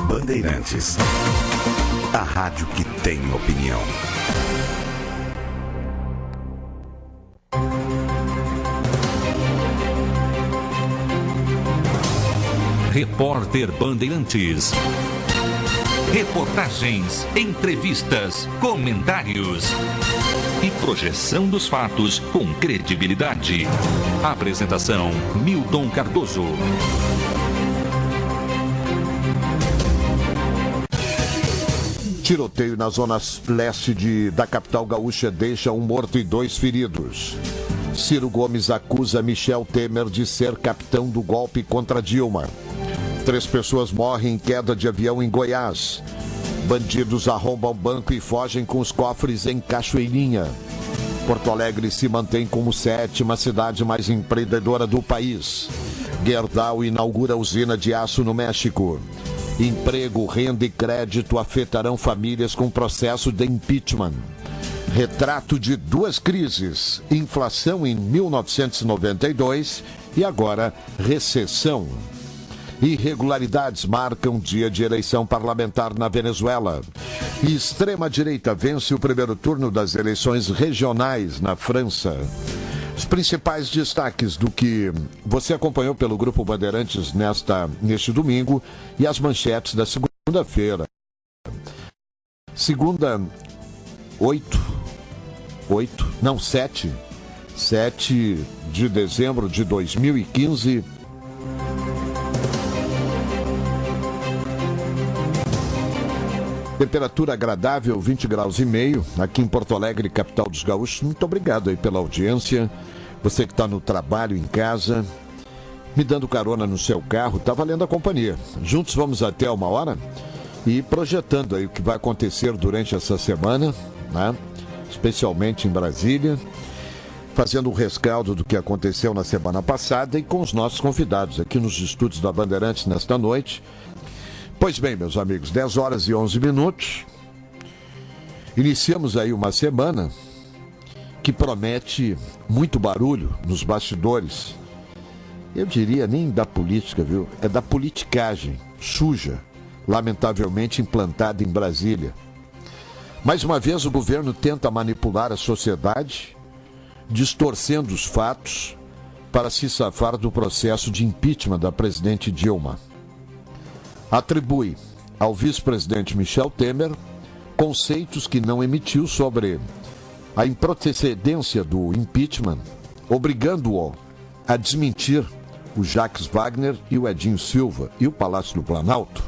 Bandeirantes, a rádio que tem opinião. Repórter Bandeirantes. Reportagens, entrevistas, comentários e projeção dos fatos com credibilidade. Apresentação: Milton Cardoso. Tiroteio na zona leste da capital gaúcha deixa 1 morto e 2 feridos. Ciro Gomes acusa Michel Temer de ser capitão do golpe contra Dilma. 3 pessoas morrem em queda de avião em Goiás. Bandidos arrombam banco e fogem com os cofres em Cachoeirinha. Porto Alegre se mantém como 7ª cidade mais empreendedora do país. Gerdau inaugura usina de aço no México. Emprego, renda e crédito afetarão famílias com processo de impeachment. Retrato de 2 crises: inflação em 1992 e agora recessão. Irregularidades marcam dia de eleição parlamentar na Venezuela. E extrema-direita vence o primeiro turno das eleições regionais na França. Os principais destaques do que você acompanhou pelo Grupo Bandeirantes neste domingo e as manchetes da segunda-feira. Segunda, 7 de dezembro de 2015. Temperatura agradável, 20 graus e meio, aqui em Porto Alegre, capital dos gaúchos. Muito obrigado aí pela audiência. Você que está no trabalho, em casa, me dando carona no seu carro, está valendo a companhia. Juntos vamos até 1h e projetando aí o que vai acontecer durante essa semana, né? Especialmente em Brasília, fazendo um rescaldo do que aconteceu na semana passada e com os nossos convidados aqui nos estúdios da Bandeirantes nesta noite. Pois bem, meus amigos, 10 horas e 11 minutos. Iniciamos aí uma semana que promete muito barulho nos bastidores. Eu diria nem da política, viu? É da politicagem suja, lamentavelmente implantada em Brasília. Mais uma vez o governo tenta manipular a sociedade, distorcendo os fatos para se safar do processo de impeachment da presidente Dilma. Atribui ao vice-presidente Michel Temer conceitos que não emitiu sobre a improcedência do impeachment, obrigando-o a desmentir o Jacques Wagner e o Edinho Silva e o Palácio do Planalto.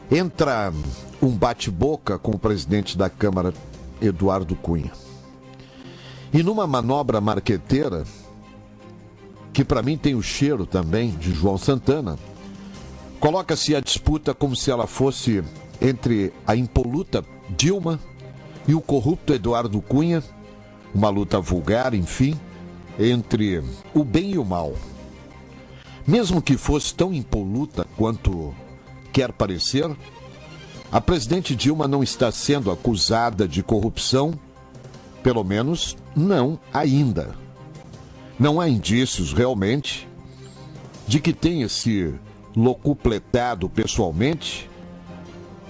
Entra um bate-boca com o presidente da Câmara, Eduardo Cunha. E numa manobra marqueteira, que para mim tem o cheiro também de João Santana, coloca-se a disputa como se ela fosse entre a impoluta Dilma e o corrupto Eduardo Cunha, uma luta vulgar, enfim, entre o bem e o mal. Mesmo que fosse tão impoluta quanto quer parecer, a presidente Dilma não está sendo acusada de corrupção, pelo menos não ainda. Não há indícios realmente de que tenha se locupletado pessoalmente,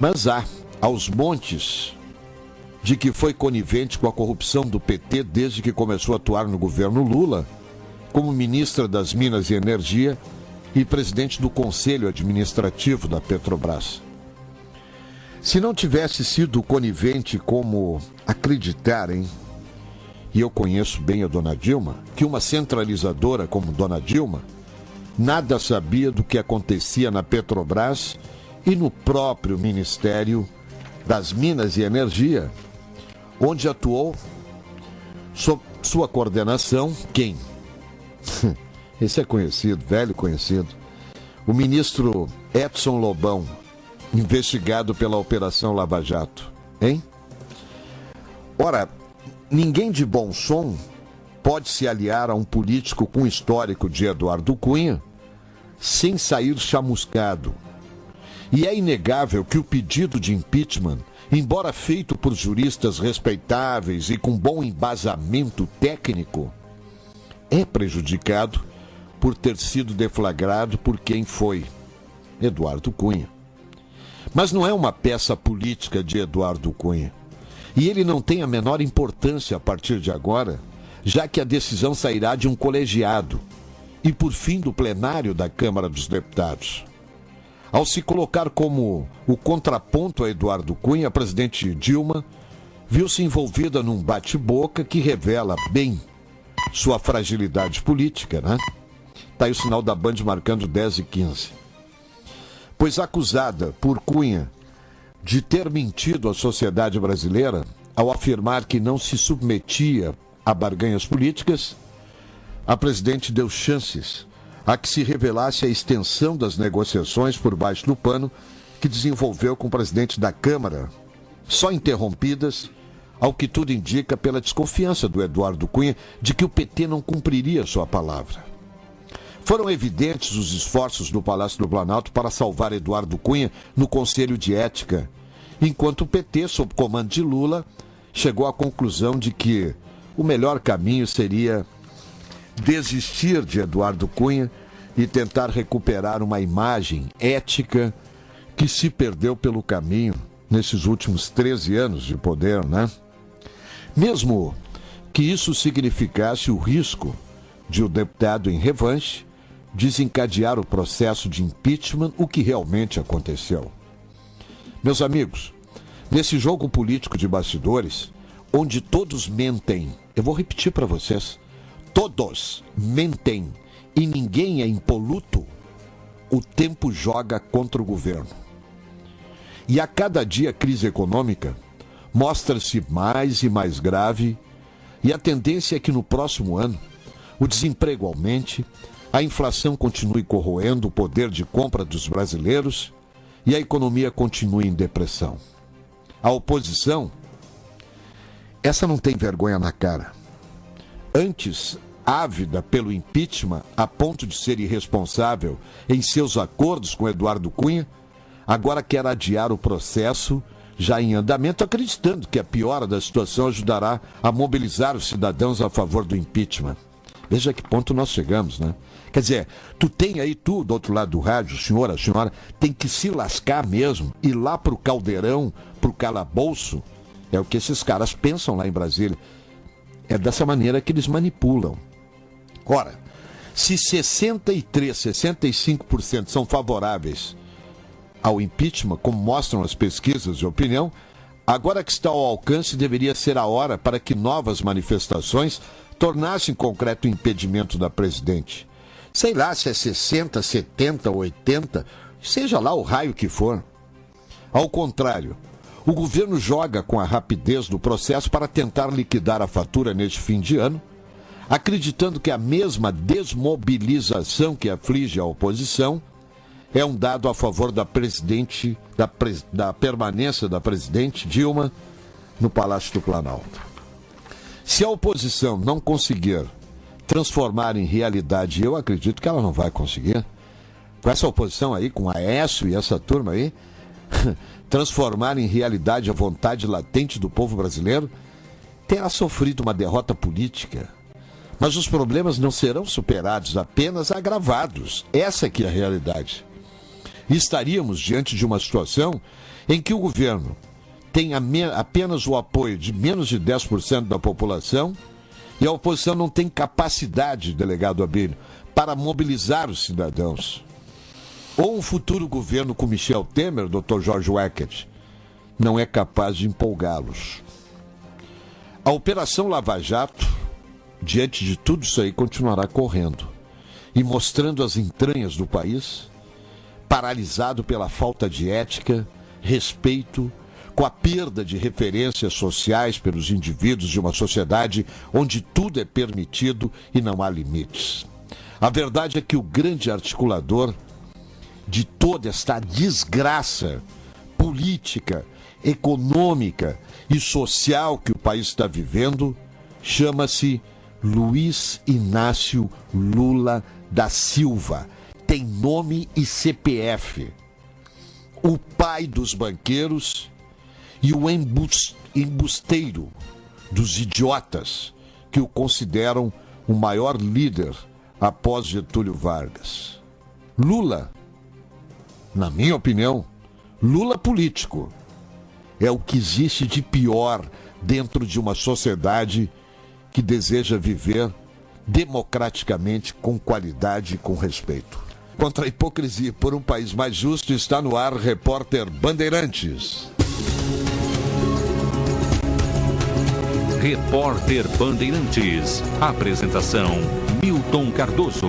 mas há aos montes de que foi conivente com a corrupção do PT desde que começou a atuar no governo Lula, como ministra das Minas e Energia e presidente do Conselho Administrativo da Petrobras. Se não tivesse sido conivente como acreditarem, e eu conheço bem a dona Dilma, que uma centralizadora como dona Dilma nada sabia do que acontecia na Petrobras e no próprio Ministério das Minas e Energia, onde atuou sob sua coordenação, quem? Esse é conhecido, velho conhecido. O ministro Edson Lobão, investigado pela Operação Lava Jato, hein? Ora, ninguém de bom som pode se aliar a um político com histórico de Eduardo Cunha sem sair chamuscado. E é inegável que o pedido de impeachment, embora feito por juristas respeitáveis e com bom embasamento técnico, é prejudicado por ter sido deflagrado por quem foi, Eduardo Cunha. Mas não é uma peça política de Eduardo Cunha. E ele não tem a menor importância a partir de agora, já que a decisão sairá de um colegiado e, por fim, do plenário da Câmara dos Deputados. Ao se colocar como o contraponto a Eduardo Cunha, a presidente Dilma viu-se envolvida num bate-boca que revela bem sua fragilidade política, né? Está aí o sinal da Band marcando 10h15. Pois acusada por Cunha de ter mentido à sociedade brasileira ao afirmar que não se submetia a barganhas políticas, a presidente deu chances a que se revelasse a extensão das negociações por baixo do pano que desenvolveu com o presidente da Câmara, só interrompidas, ao que tudo indica, pela desconfiança do Eduardo Cunha de que o PT não cumpriria sua palavra. Foram evidentes os esforços do Palácio do Planalto para salvar Eduardo Cunha no Conselho de Ética, enquanto o PT, sob comando de Lula, chegou à conclusão de que o melhor caminho seria desistir de Eduardo Cunha e tentar recuperar uma imagem ética que se perdeu pelo caminho nesses últimos 13 anos de poder, né? Mesmo que isso significasse o risco de o deputado em revanche desencadear o processo de impeachment, o que realmente aconteceu. Meus amigos, nesse jogo político de bastidores, onde todos mentem, eu vou repetir para vocês, todos mentem e ninguém é impoluto, o tempo joga contra o governo. E a cada dia a crise econômica mostra-se mais e mais grave, e a tendência é que no próximo ano o desemprego aumente, a inflação continue corroendo o poder de compra dos brasileiros e a economia continue em depressão. A oposição, essa não tem vergonha na cara. Antes, ávida pelo impeachment a ponto de ser irresponsável em seus acordos com Eduardo Cunha, agora quer adiar o processo já em andamento, acreditando que a piora da situação ajudará a mobilizar os cidadãos a favor do impeachment. Veja a que ponto nós chegamos, né? Quer dizer, tu tem aí, tu do outro lado do rádio, a senhora, tem que se lascar mesmo, ir lá pro caldeirão, pro calabouço. É o que esses caras pensam lá em Brasília. É dessa maneira que eles manipulam. Ora, se 65% são favoráveis ao impeachment, como mostram as pesquisas de opinião, agora que está ao alcance, deveria ser a hora para que novas manifestações tornassem concreto o impedimento da presidente. Sei lá se é 60, 70, 80, seja lá o raio que for. Ao contrário, o governo joga com a rapidez do processo para tentar liquidar a fatura neste fim de ano, acreditando que a mesma desmobilização que aflige a oposição é um dado a favor da presidente, da permanência da presidente Dilma no Palácio do Planalto. Se a oposição não conseguir transformar em realidade, eu acredito que ela não vai conseguir, com essa oposição aí, com a Aécio e essa turma aí, transformar em realidade a vontade latente do povo brasileiro, terá sofrido uma derrota política. Mas os problemas não serão superados, apenas agravados. Essa que é a realidade. E estaríamos diante de uma situação em que o governo tem apenas o apoio de menos de 10% da população e a oposição não tem capacidade, delegado Abílio, para mobilizar os cidadãos. Ou um futuro governo com Michel Temer, Dr. Jorge Weckert, não é capaz de empolgá-los. A Operação Lava Jato, diante de tudo isso aí, continuará correndo e mostrando as entranhas do país, paralisado pela falta de ética, respeito, com a perda de referências sociais pelos indivíduos de uma sociedade onde tudo é permitido e não há limites. A verdade é que o grande articulador de toda esta desgraça política, econômica e social que o país está vivendo chama-se Luiz Inácio Lula da Silva. Tem nome e CPF. O pai dos banqueiros e o embusteiro dos idiotas que o consideram o maior líder após Getúlio Vargas. Lula, na minha opinião, Lula político, é o que existe de pior dentro de uma sociedade que deseja viver democraticamente, com qualidade e com respeito. Contra a hipocrisia por um país mais justo, está no ar Repórter Bandeirantes. Repórter Bandeirantes. Apresentação: Milton Cardoso.